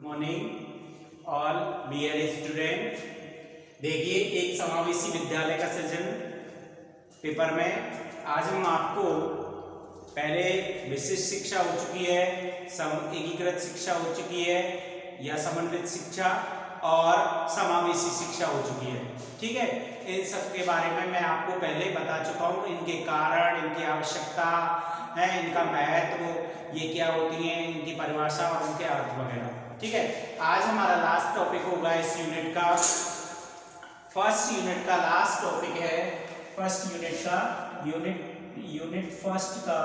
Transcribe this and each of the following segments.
Morning all dear student. देखिए, एक समावेशी विद्यालय का सृजन पेपर में आज हम आपको पहले विशिष्ट शिक्षा हो चुकी है, एकीकृत शिक्षा हो चुकी है या समन्वित शिक्षा और समावेशी शिक्षा हो चुकी है। ठीक है, इन सब के बारे में मैं आपको पहले बता चुका हूँ, इनके कारण, इनकी आवश्यकता है, इनका महत्व, ये क्या होती हैं, इनकी परिभाषा और उनके अर्थ वगैरह। ठीक है, आज हमारा लास्ट टॉपिक होगा इस यूनिट का, फर्स्ट यूनिट का लास्ट टॉपिक है। फर्स्ट यूनिट का यूनिट फर्स्ट का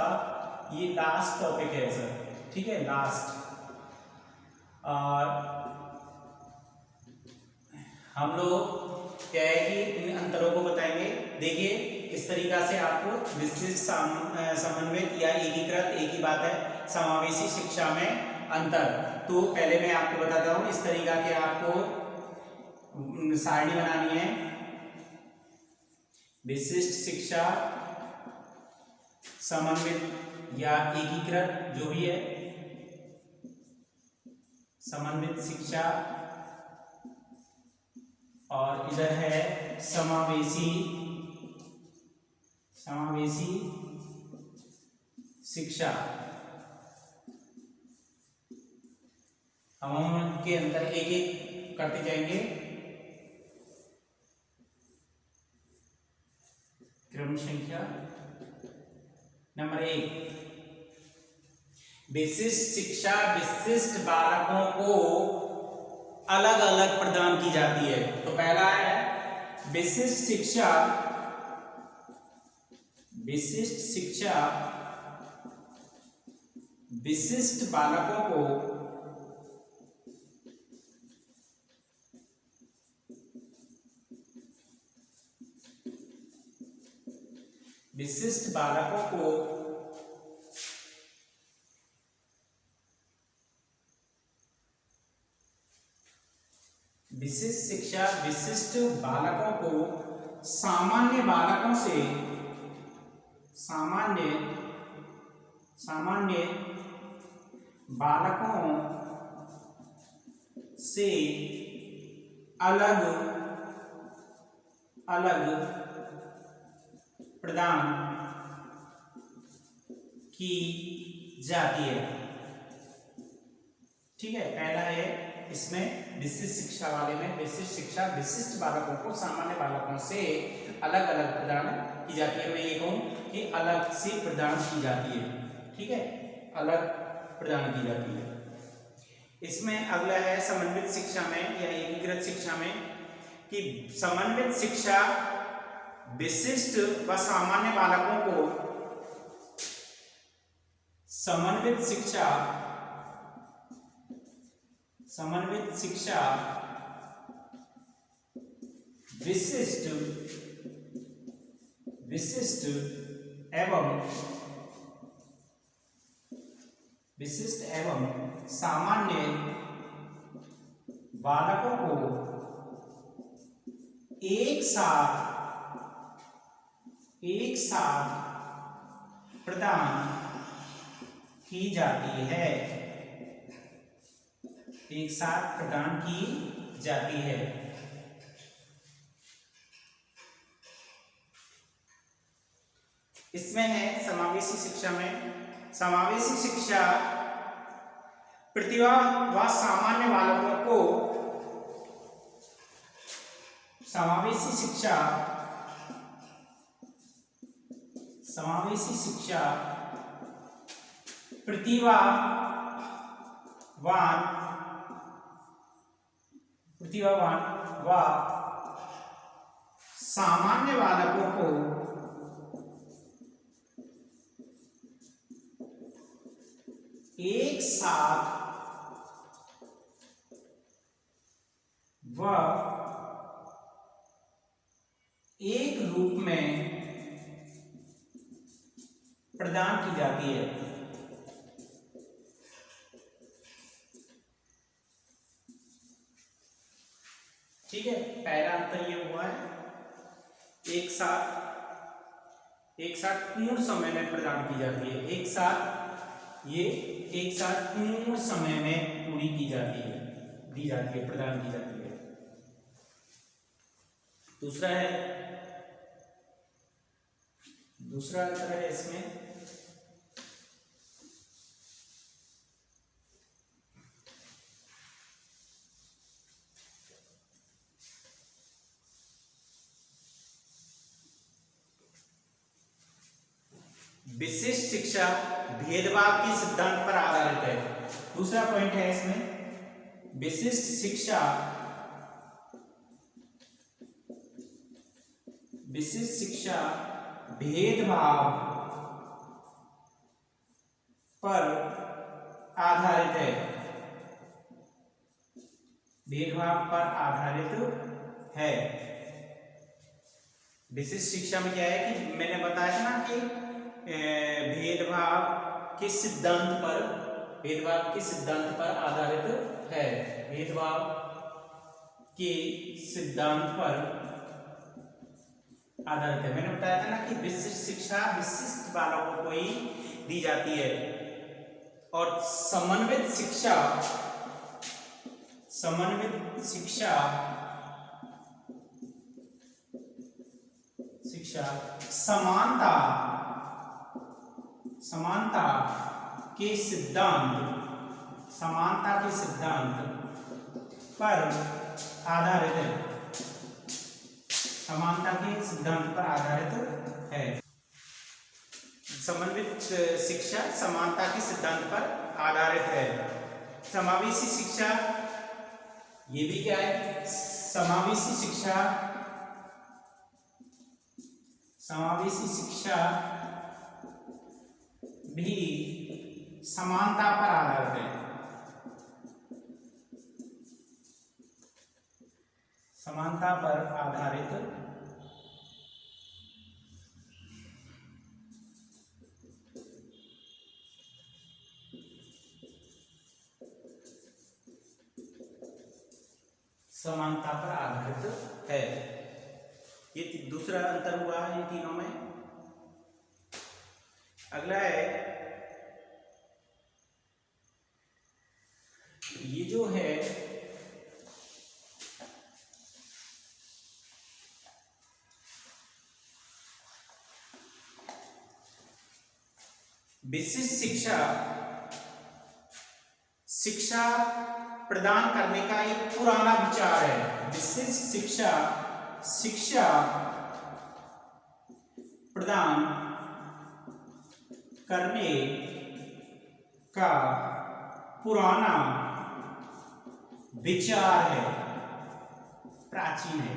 ये लास्ट टॉपिक है सर। ठीक है, लास्ट। और हम लोग क्या है कि इन अंतरों को बताएंगे। देखिए, इस तरीका से आपको विशिष्ट, समन्वित या एकीकृत, एक ही बात है, समावेशी शिक्षा में अंतर। तो पहले मैं आपको बताता हूँ, इस तरीका के आपको सारणी बनानी है। विशिष्ट शिक्षा, समन्वित या एकीकृत जो भी है, समन्वित शिक्षा, और इधर है समावेशी शिक्षा। हम उनके अंदर एक एक करते जाएंगे। क्रम संख्या नंबर 1, विशिष्ट शिक्षा विशिष्ट बालकों को अलग अलग प्रदान की जाती है। तो पहला है विशिष्ट शिक्षा विशिष्ट बालकों को विशिष्ट शिक्षा विशिष्ट बालकों को सामान्य बालकों से अलग प्रदान की जाती है। ठीक है, पहला है इसमें विशिष्ट शिक्षा वाले में, विशिष्ट शिक्षा विशिष्ट बालकों को सामान्य बालकों से अलग अलग प्रदान की जाती है। मैं ये कहूँ कि अलग से प्रदान की जाती है। ठीक है, अलग प्रदान की जाती है। इसमें अगला है समन्वित शिक्षा में या एकीकृत शिक्षा में, कि समन्वित शिक्षा विशिष्ट व सामान्य बालकों को समन्वित शिक्षा विशिष्ट एवं सामान्य बालकों को एक साथ प्रदान की जाती है। एक साथ प्रदान की जाती है। इसमें है समावेशी शिक्षा में, समावेशी शिक्षा प्रतिभा व सामान्य बालकों को, समावेशी शिक्षा प्रतिभावान व सामान्य बालकों को एक साथ व एक रूप में प्रदान की जाती है। ठीक है, पहला अंतर ये हुआ है, एक साथ पूर्ण समय में प्रदान की जाती है। एक साथ पूर्ण समय में पूरी की जाती है। दी जाती है, प्रदान की जाती है। दूसरा आंसर है इसमें विशिष्ट शिक्षा भेदभाव के सिद्धांत पर आधारित है। दूसरा पॉइंट है इसमें विशिष्ट शिक्षा भेदभाव पर आधारित है। भेदभाव पर आधारित है। विशिष्ट शिक्षा में क्या है कि मैंने बताया था ना कि भेदभाव के सिद्धांत पर आधारित है। भेदभाव के सिद्धांत पर आधारित है। मैंने बताया था ना कि विशिष्ट शिक्षा विशिष्ट बालकों को ही दी जाती है और समन्वित शिक्षा समानता के सिद्धांत पर आधारित है। समानता के सिद्धांत पर आधारित है। समन्वित शिक्षा समानता के सिद्धांत पर आधारित है। समावेशी शिक्षा, ये भी क्या है? समावेशी शिक्षा भी समानता पर आधारित है। समानता पर आधारित है। ये दूसरा अंतर हुआ है इन तीनों में। अगला है ये जो है विशिष्ट शिक्षा प्रदान करने का एक पुराना विचार है। विशिष्ट शिक्षा प्रदान करने का पुराना विचार है, प्राचीन है,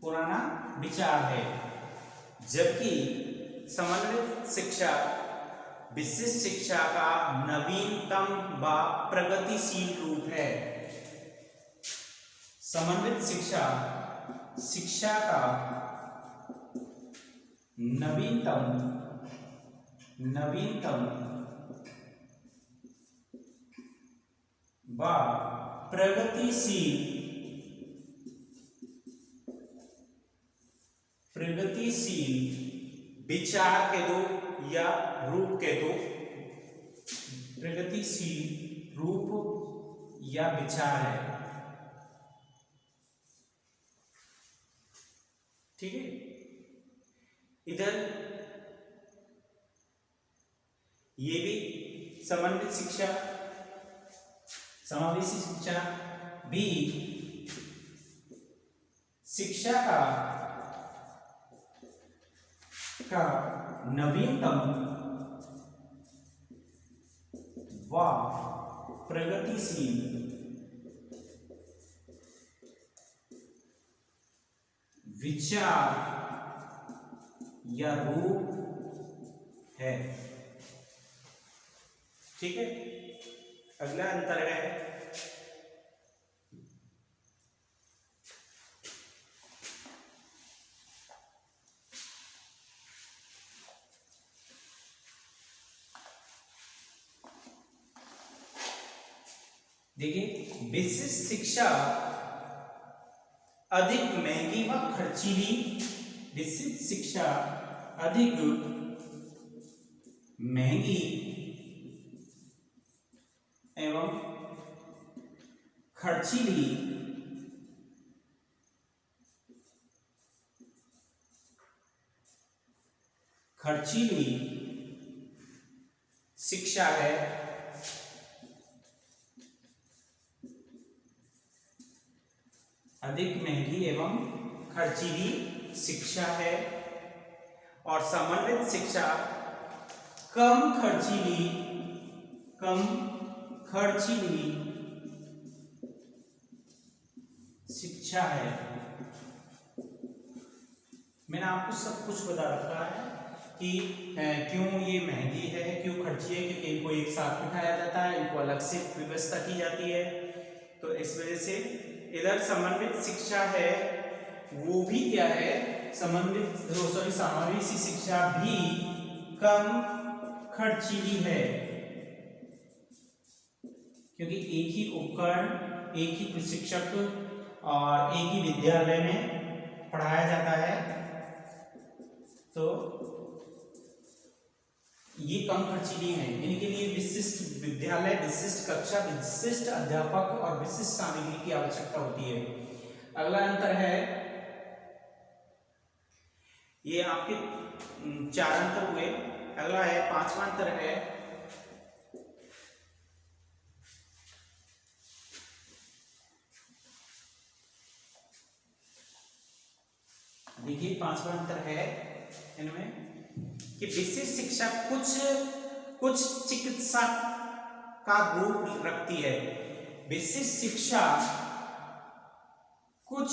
पुराना विचार है। जबकि समन्वित शिक्षा विशिष्ट शिक्षा का नवीनतम व प्रगतिशील रूप है। समन्वित शिक्षा का नवीनतम व प्रगतिशील विचार के दो या रूप के दो, प्रगतिशील रूप या विचार है। ठीक है। इधर ये भी समन्वित शिक्षा, समावेशी शिक्षा भी शिक्षा का नवीनतम व प्रगतिशील विचार या रूप है। ठीक है। अगला अंतर है देखिए, विशिष्ट शिक्षा अधिक महंगी व खर्चीली, विशिष्ट शिक्षा अधिक महंगी एवं खर्चीली शिक्षा है, अधिक महंगी एवं खर्चीली शिक्षा है। और समन्वित शिक्षा कम खर्चीली शिक्षा है। मैंने आपको सब कुछ बता रखा है कि क्यों ये महंगी है, क्यों खर्ची है, क्योंकि इनको एक साथ बिठाया जाता है, इनको अलग से व्यवस्था की जाती है। तो इस वजह से इधर समन्वित शिक्षा है, वो भी क्या है, समावेशी शिक्षा भी कम खर्चीली है, क्योंकि एक ही उपकरण, एक ही प्रशिक्षक और एक ही विद्यालय में पढ़ाया जाता है। तो ये कम खर्चीली है। इनके लिए विशिष्ट विद्यालय, विशिष्ट कक्षा, विशिष्ट अध्यापक और विशिष्ट सामग्री की आवश्यकता होती है। अगला अंतर है, ये आपके 4 अंतर हुए। अगला है 5वां अंतर है, देखिए 5वां अंतर है इनमें कि विशिष्ट शिक्षा कुछ चिकित्सा का रूप रखती है। विशिष्ट शिक्षा कुछ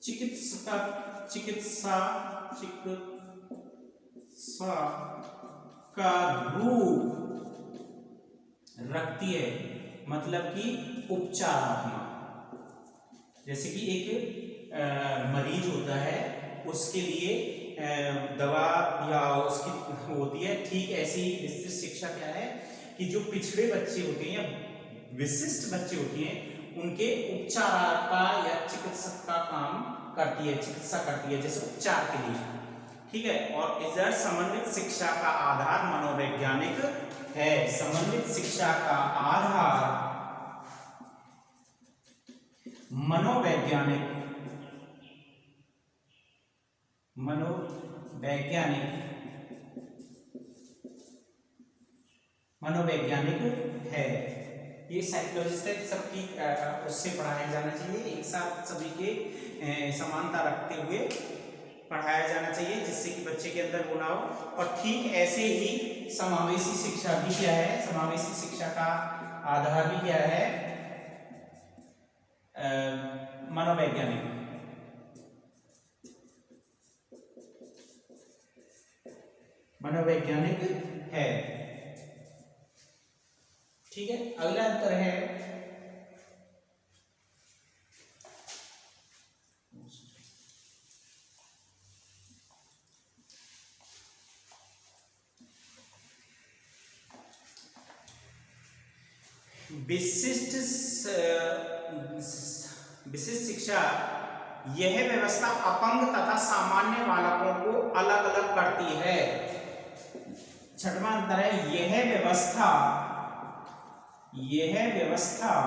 चिकित्सा का रूप रखती है, मतलब कि उपचारात्मक। जैसे कि एक मरीज होता है, उसके लिए दवा या उसकी होती है, ठीक ऐसी ही विशिष्ट शिक्षा क्या है कि जो पिछड़े बच्चे होते हैं या विशिष्ट बच्चे होते हैं, उनके उपचार का या चिकित्सक का काम करती है, चिकित्सा करती है, जैसे उपचार के लिए, ठीक है। और इधर समन्वित शिक्षा का आधार मनोवैज्ञानिक है। समन्वित शिक्षा का आधार मनोवैज्ञानिक है। ये साइकोलॉजिस्ट है, सबकी उससे पढ़ाया जाना चाहिए, एक साथ सभी के समानता रखते हुए पढ़ाया जाना चाहिए, जिससे कि बच्चे के अंदर वो ना हो। और ठीक ऐसे ही समावेशी शिक्षा भी क्या है, समावेशी शिक्षा का आधार भी क्या है, मनोवैज्ञानिक है, ठीक है। अगला अंतर है विशिष्ट शिक्षा। यह व्यवस्था अपंग तथा सामान्य बालकों को अलग अलग करती है। 6वां अंतर है, यह व्यवस्था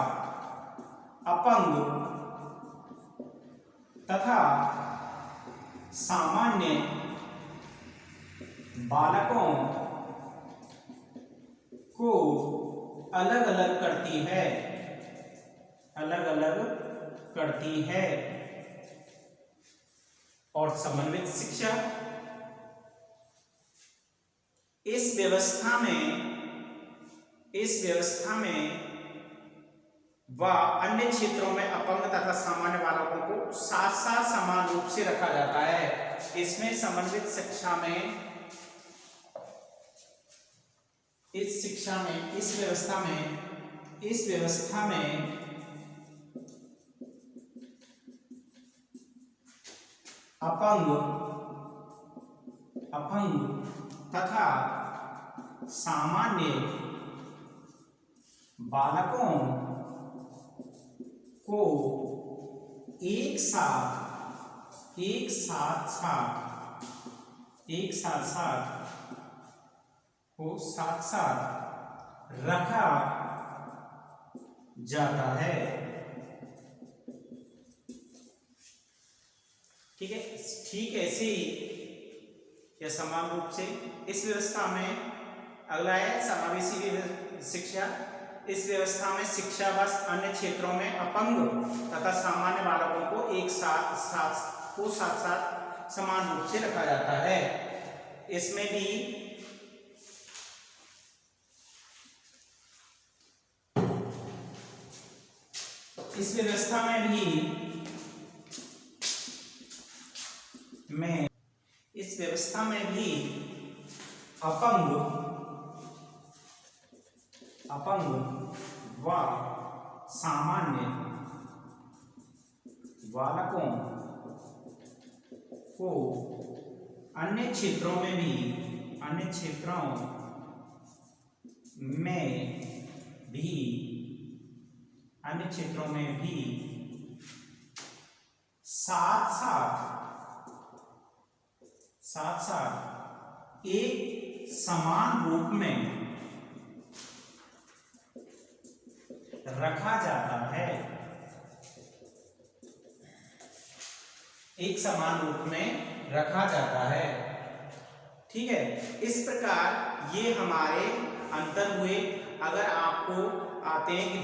अपंग तथा सामान्य बालकों को अलग अलग करती है, और समन्वित शिक्षा इस व्यवस्था में व अन्य क्षेत्रों में अपंग तथा सामान्य बालकों को साथ साथ समान रूप से रखा जाता है। इसमें समन्वित शिक्षा में, इस व्यवस्था में अपंग तथा सामान्य बालकों को एक साथ रखा जाता है। ठीक है, ठीक ऐसे ही या समान रूप से इस व्यवस्था में अगला है समावेशी शिक्षा। इस व्यवस्था में शिक्षा व अन्य क्षेत्रों में अपंग तथा सामान्य बालकों को एक साथ साथ समान रूप से रखा जाता है। इसमें भी इस व्यवस्था में भी अपंग व सामान्य बालकों को अन्य क्षेत्रों में भी साथ एक समान रूप में रखा जाता है। एक समान रूप में रखा जाता है। ठीक है, इस प्रकार ये हमारे अंतर हुए। अगर आपको आते हैं कि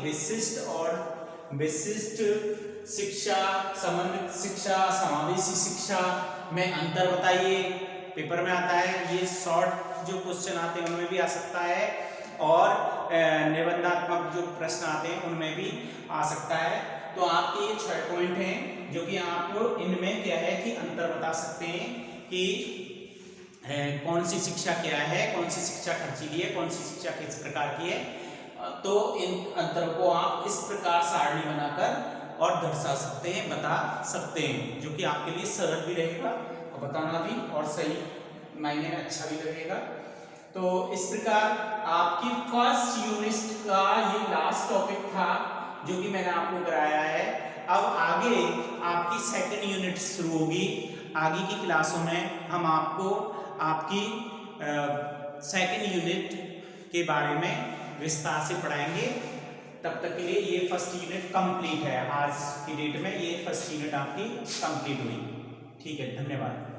विशिष्ट शिक्षा, समन्वित शिक्षा, समावेशी शिक्षा में अंतर बताइए, पेपर में आता है। ये शॉर्ट जो क्वेश्चन आते हैं उनमें भी आ सकता है और निबंधात्मक जो प्रश्न आते हैं उनमें भी आ सकता है। तो आपके ये 6 पॉइंट हैं जो कि आप इनमें क्या है कि अंतर बता सकते हैं कि कौन सी शिक्षा क्या है, कौन सी शिक्षा खर्चीली है, कौन सी शिक्षा किस प्रकार की है। तो इन अंतर को आप इस प्रकार सारणी बनाकर और दर्शा सकते हैं, बता सकते हैं, जो कि आपके लिए सरल भी रहेगा और बताना भी और सही मायने में अच्छा भी लगेगा। तो इस प्रकार आपकी फर्स्ट यूनिट का ये लास्ट टॉपिक था जो कि मैंने आपको कराया है। अब आगे आपकी सेकंड यूनिट शुरू होगी। आगे की क्लासों में हम आपको आपकी सेकंड यूनिट के बारे में विस्तार से पढ़ाएंगे। तब तक के लिए ये फर्स्ट यूनिट कंप्लीट है। आज की डेट में ये फर्स्ट यूनिट आपकी कंप्लीट हुई। ठीक है, धन्यवाद।